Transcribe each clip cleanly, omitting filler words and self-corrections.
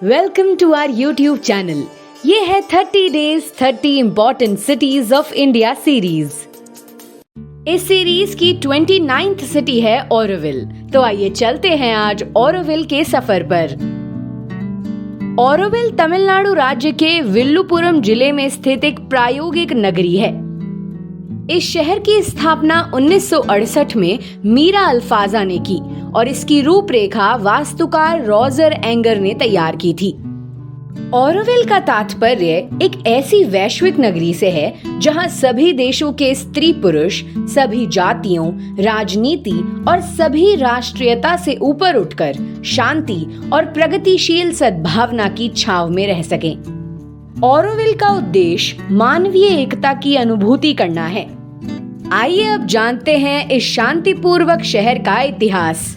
Welcome to our YouTube channel. ये है 30 days 30 important cities of India series. इस series की 29th सिटी है ऑरोविल। तो आइए चलते हैं आज ऑरोविल के सफर पर। ऑरोविल तमिलनाडु राज्य के विल्लुपुरम जिले में स्थित एक प्रायोगिक नगरी है। इस शहर की स्थापना 1968 में मीरा अल्फाजा ने की और इसकी रूपरेखा वास्तुकार रॉजर एंगर ने तैयार की थी। ऑरोविल का तात्पर्य एक ऐसी वैश्विक नगरी से है जहां सभी देशों के स्त्री पुरुष, सभी जातियों, राजनीति और सभी राष्ट्रीयता से ऊपर उठकर शांति और प्रगतिशील सद्भावना की छाव में रह सकें। ऑरोविल का उद्देश्य मानवीय एकता की अनुभूति करना है। आइए अब जानते हैं इस शांतिपूर्वक शहर का इतिहास।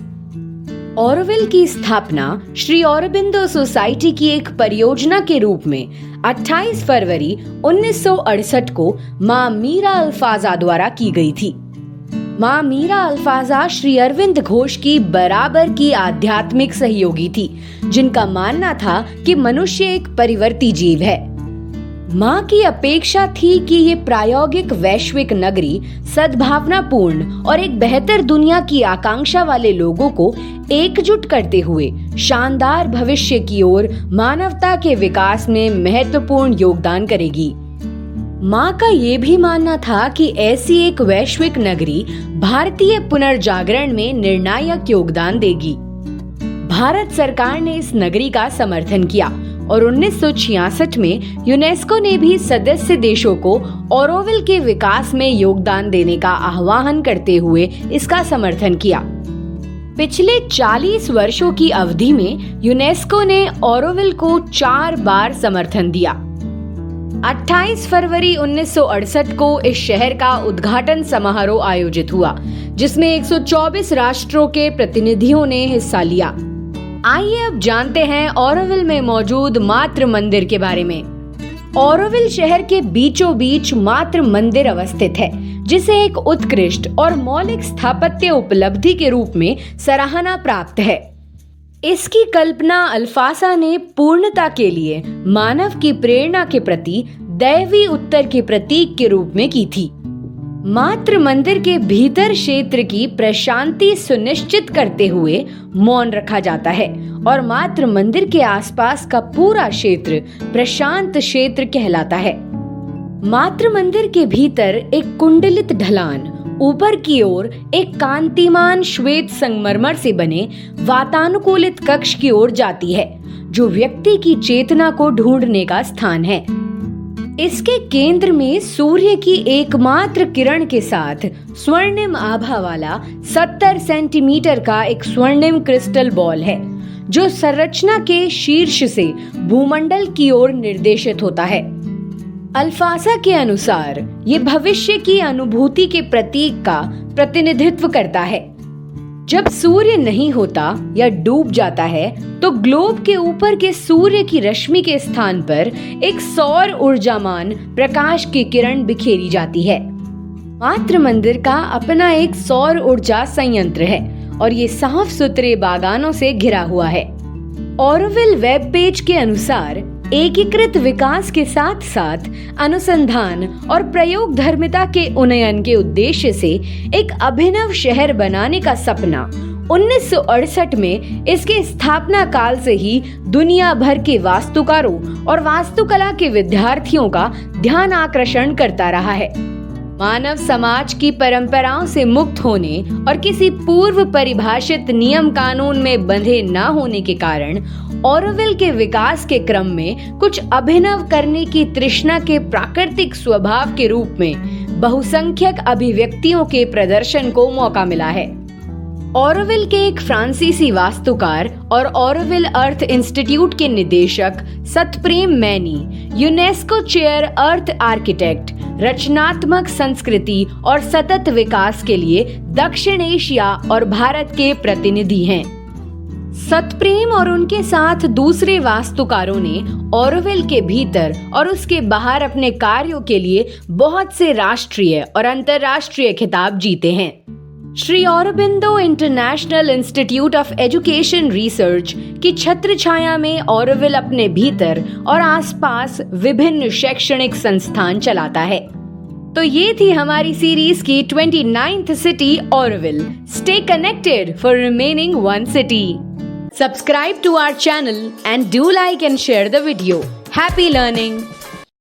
ऑरोविल की स्थापना श्री औरोबिंदो सोसाइटी की एक परियोजना के रूप में 28 फरवरी 1968 को मां मीरा अल्फाजा द्वारा की गई थी। मां मीरा अल्फाजा श्री अरविंद घोष की बराबर की आध्यात्मिक सहयोगी थी, जिनका मानना था कि मनुष्य एक परिवर्ती जीव है। मां की अपेक्षा थी कि ये प्रायोगिक वैश्विक नगरी सद्भावनापूर्ण और एक बेहतर दुनिया की आकांक्षा वाले लोगों को एकजुट करते हुए शानदार भविष्य की ओर मानवता के विकास में महत्वपूर्ण योगदान करेगी। मां का ये भी मानना था कि ऐसी एक वैश्विक नगरी भारतीय पुनर्जागरण में निर्णायक योगदान देगी। भारत सरकार ने इस नगरी का समर्थन किया और 1966 में यूनेस्को ने भी सदस्य देशों को ऑरोविल के विकास में योगदान देने का आह्वान करते हुए इसका समर्थन किया। पिछले 40 वर्षों की अवधि में यूनेस्को ने ऑरोविल को 4 बार समर्थन दिया। 28 फरवरी 1968 को इस शहर का उद्घाटन समारोह आयोजित हुआ, जिसमें 124 राष्ट्रों के प्रतिनिधियों ने हिस्सा लिया। आइए अब जानते हैं ऑरोविल में मौजूद मातृ मंदिर के बारे में। ऑरोविल शहर के बीचों बीच मातृ मंदिर अवस्थित है, जिसे एक उत्कृष्ट और मौलिक स्थापत्य उपलब्धि के रूप में सराहना प्राप्त है। इसकी कल्पना अल्फासा ने पूर्णता के लिए मानव की प्रेरणा के प्रति दैवी उत्तर के प्रतीक के रूप में की थी। मातृ मंदिर के भीतर क्षेत्र की प्रशांति सुनिश्चित करते हुए मौन रखा जाता है और मातृ मंदिर के आसपास का पूरा क्षेत्र प्रशांत क्षेत्र कहलाता है। मातृ मंदिर के भीतर एक कुंडलित ढलान ऊपर की ओर एक कांतिमान श्वेत संगमरमर से बने वातानुकूलित कक्ष की ओर जाती है, जो व्यक्ति की चेतना को ढूंढने का स्थान है। इसके केंद्र में सूर्य की एकमात्र किरण के साथ स्वर्णिम आभा वाला 70 सेंटीमीटर का एक स्वर्णिम क्रिस्टल बॉल है, जो संरचना के शीर्ष से भूमंडल की ओर निर्देशित होता है। अल्फासा के अनुसार ये भविष्य की अनुभूति के प्रतीक का प्रतिनिधित्व करता है। जब सूर्य नहीं होता या डूब जाता है, तो ग्लोब के ऊपर के सूर्य की रश्मि के स्थान पर एक सौर ऊर्जामान प्रकाश की किरण बिखेरी जाती है। मातृ मंदिर का अपना एक सौर ऊर्जा संयंत्र है और ये साफ सुथरे बागानों से घिरा हुआ है। ऑरोविल वेब पेज के अनुसार एकीकृत विकास के साथ साथ अनुसंधान और प्रयोग धर्मिता के उन्नयन के उद्देश्य से एक अभिनव शहर बनाने का सपना 1968 में इसके स्थापना काल से ही दुनिया भर के वास्तुकारों और वास्तुकला के विद्यार्थियों का ध्यान आकर्षण करता रहा है। मानव समाज की परंपराओं से मुक्त होने और किसी पूर्व परिभाषित नियम कानून में बंधे न होने के कारण ऑरोविल के विकास के क्रम में कुछ अभिनव करने की तृष्णा के प्राकृतिक स्वभाव के रूप में बहुसंख्यक अभिव्यक्तियों के प्रदर्शन को मौका मिला है। ऑरोविल के एक फ्रांसीसी वास्तुकार और ऑरोविल अर्थ इंस्टीट्यूट के निदेशक सतप्रेम मैनी, यूनेस्को चेयर अर्थ आर्किटेक्ट, रचनात्मक संस्कृति और सतत विकास के लिए दक्षिण एशिया और भारत के प्रतिनिधि हैं। सतप्रेम और उनके साथ दूसरे वास्तुकारों ने ऑरोविल के भीतर और उसके बाहर अपने कार्यों के लिए बहुत से राष्ट्रीय और अंतर्राष्ट्रीय खिताब जीते हैं। Shri Aurobindo international institute of education research की छत्र छाया में ऑरोविल अपने भीतर और आसपास विभिन्न शैक्षणिक संस्थान चलाता है। तो ये थी हमारी सीरीज की 29th city Auroville. Stay connected for remaining one city. Subscribe to our channel and do like and share the video. Happy learning.